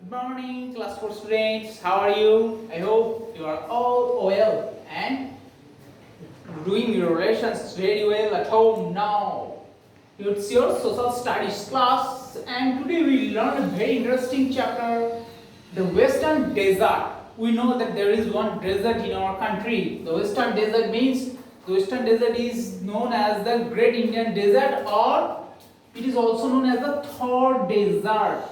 Good morning, class 4 students. How are you? I hope you are all well and doing your lessons very well at home now. It's your social studies class, and today we learn a very interesting chapter, the Western Desert. We know that there is one desert in our country. The Western Desert means the Western Desert is known as the Great Indian Desert, or it is also known as the Thor Desert.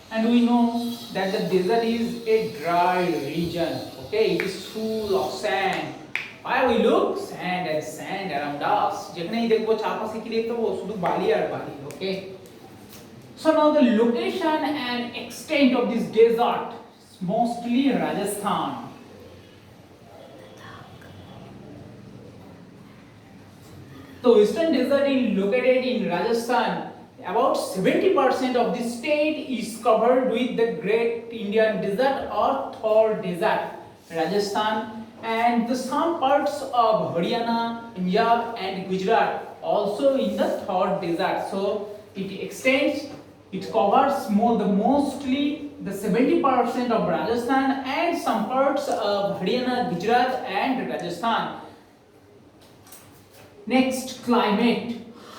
And we know that the desert is a dry region. Okay, it is full of sand. Why we look sand and sand around us. যেখানেই দেখবো চারপাশে কি দেখতে পাবো শুধু বালি আর বালি. Okay. So now the location and extent of this desert is mostly Rajasthan. The Western Desert is located in Rajasthan. About 70% of the state is covered with the Great Indian Desert or Thor Desert, Rajasthan, and some parts of Haryana, Punjab, and Gujarat also in the Thor Desert. So it extends, it covers mostly the 70% of Rajasthan and some parts of Haryana, Gujarat, and Rajasthan. Next, climate.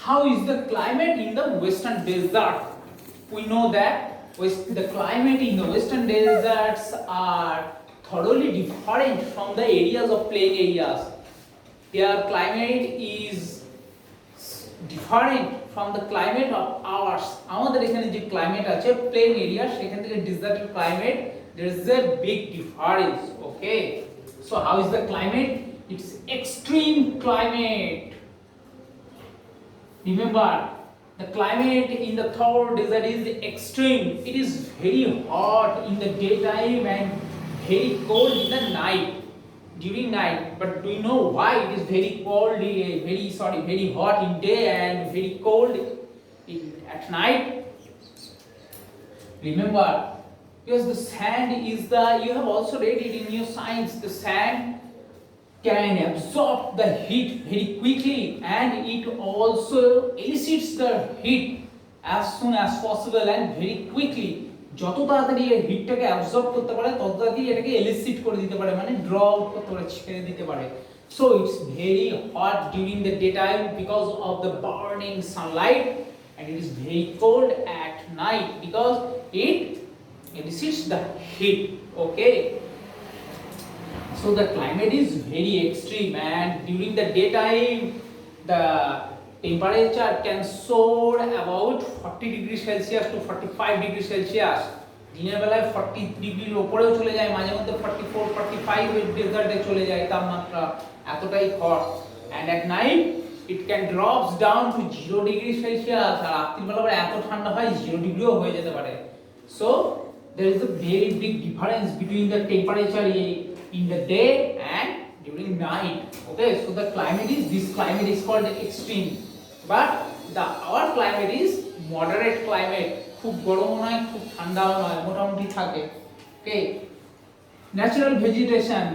How is the climate in the Western Desert? We know that the climate in the Western deserts are thoroughly different from the areas of plain areas. Their climate is different from the climate of ours. আমাদের এখানে যে climate আছে plane area সেখান থেকে ডেজার্টের climate there is a big difference. Okay, so how is the climate? It's extreme climate. Remember, the climate in the Thor Desert is extreme. It is very hot in the daytime and very cold in the night, during night. But do you know why it is very cold, very hot in day and very cold at night? Remember, because the sand is you have also read it in your science, the sand can absorb the heat very quickly and it also elicits the heat as soon as possible and very quickly. যত তাড়াতাড়ি এই হিটটাকে absorb করতে পারে তত তাড়াতাড়ি এটাকে এলিসিট করে দিতে পারে, মানে ড্র আউট করতে পারে, ছেড়ে দিতে পারে. So it's very hot during the daytime because of the burning sunlight, and it is very cold at night because it elicits the heat. Okay, so the climate is very extreme, and during the daytime the temperature can soar about 40 degrees Celsius to 45 degrees Celsius. দিনের বেলায় 40 ডিগ্রির উপরেও চলে যায়, মাঝে মধ্যে 44 45 এর ডেজার্টে চলে যায় তাপমাত্রা, এতটাই hot. and at night it can drops down to 0 degrees Celsius, আর রাত্রির বেলা আবার এত ঠান্ডা হয় 0 ডিগ্রিও হয়ে যেতে পারে. so there is a very big difference between the temperature in the day and during night. Okay, so the climate is called extreme, but our climate is moderate climate. খুব গরম নয় খুব ঠান্ডাও নয়, মোটামুটি থাকে. Okay, natural vegetation.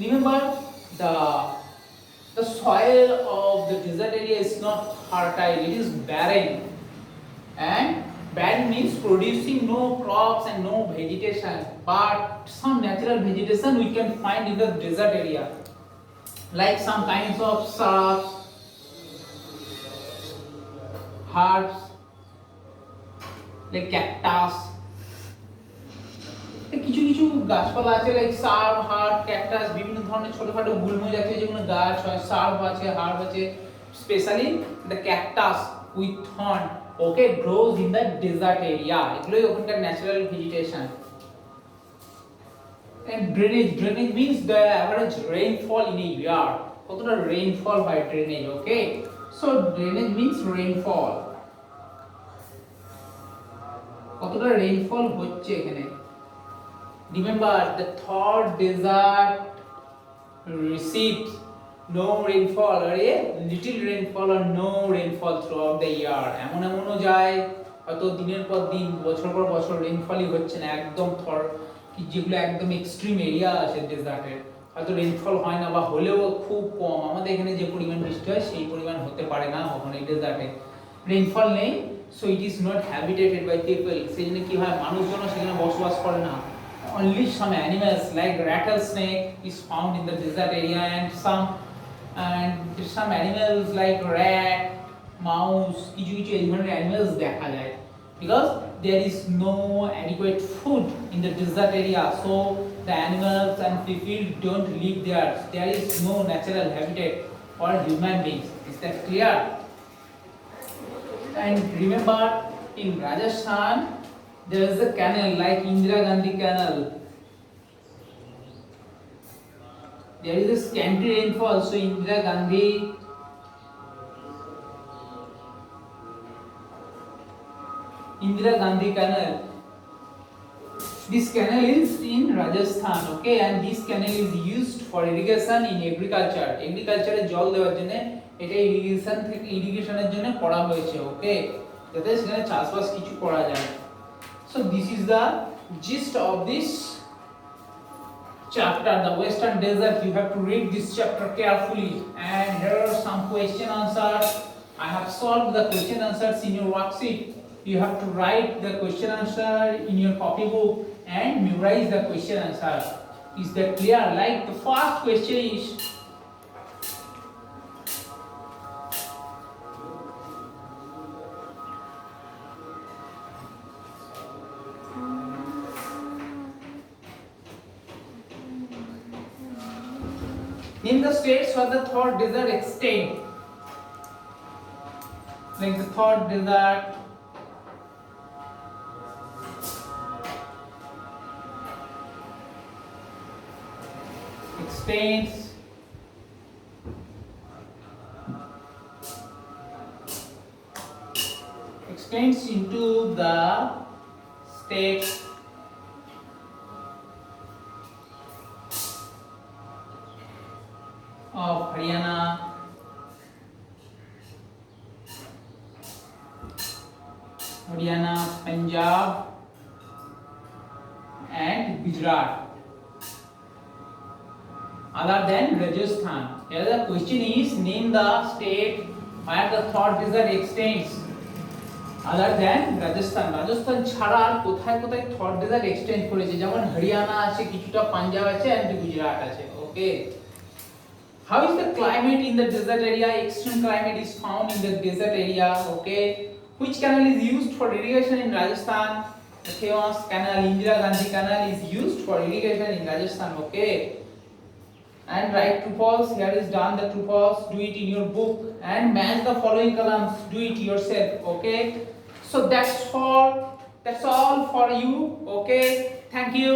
Remember, the soil of the desert area is not fertile, it is barren. And barren means producing no crops and no vegetation, but some natural vegetation we can find in the desert area, like some kinds of shrubs, herbs, like cactus. কিছু কিছু গাছপালা আছে like সার্ব, herb, cactus, বিভিন্ন ধরনের ছোটখাটো গুল্ম জাতীয় যেগুলো গাছ হয়, সার্ব আছে, হার্ব আছে, specially the cactus with thorn. Okay, grows in the desert area. এগুলোই ওখানকার natural vegetation. and drainage means the average rainfall in a year. কতটা রেইনফল হয় drainage. Okay, so drainage means rainfall. কতটা রেইনফল হচ্ছে এখানে. Remember, the Thor Desert receives no rainfall or a little rainfall or no rainfall throughout the year. এমনও যায় হয়তো দিনের পর দিন বছর পর বছর রেইনফলই হচ্ছে না, একদম থর কি যেগুলো একদম এক্সট্রিম এরিয়া আছে ডেজার্টের হয়তো রেইনফল হয় না বা হলেও খুব কম. আমাদের এখানে যে পরিমাণ বৃষ্টি হয় সেই পরিমাণ হতে পারে না ওখানে ডেজার্টে, রেইনফল নেই. so it is not habitated by people. সেজন্য কি হয় মানুষজন সেখানে বসবাস করে না. Only some animals like rattlesnake is found in the desert area, and some animals like rat, mouse, কিছু কিছু এই ধরনের animals দেখা যায়, because there is no adequate food in the desert area, so the animals and people don't live there. There is no natural habitat for human beings. Is that clear? And remember, in Rajasthan there is a canal like Indira Gandhi Canal. There is a scanty rainfall, so Indira Gandhi Canal. This canal is in Rajasthan, okay, and this canal is used for irrigation in agriculture. Agriculture এ জল দেওয়ার জন্য এটা ইরিগেশনের জন্য করা হয়েছে, ওকে, যাতে সেখানে চাষবাস কিছু করা যায়. So this is the gist of this chapter, the Western Desert. You have to read this chapter carefully, and here are some question answers. I have solved the question answers in your worksheet. You have to write the question answer in your copybook and memorize the question answer. Is that clear? Like the first question is, name the states where the third desert extend. Like the third desert, extends into the state of Haryana, Punjab and Gujarat, other than Rajasthan. Here the question is, name the state where the third desert extends other than Rajasthan. Rajasthan ছাড়া আর কোথায় কোথায় third desert extend করেছে, যেমন হরিয়ানা আছে, কিছুটা পাঞ্জাব আছে and Gujarat আছে, okay. How is the climate in the desert area? Extreme climate is found in the desert area, okay. Which canal is used for irrigation in Rajasthan? The famous canal, Indira Gandhi Canal, is used for irrigation in Rajasthan, okay. And write true false. Here is done the true false. Do it in your book and match the following columns. Do it yourself, okay. So that's all for you, okay. Thank you.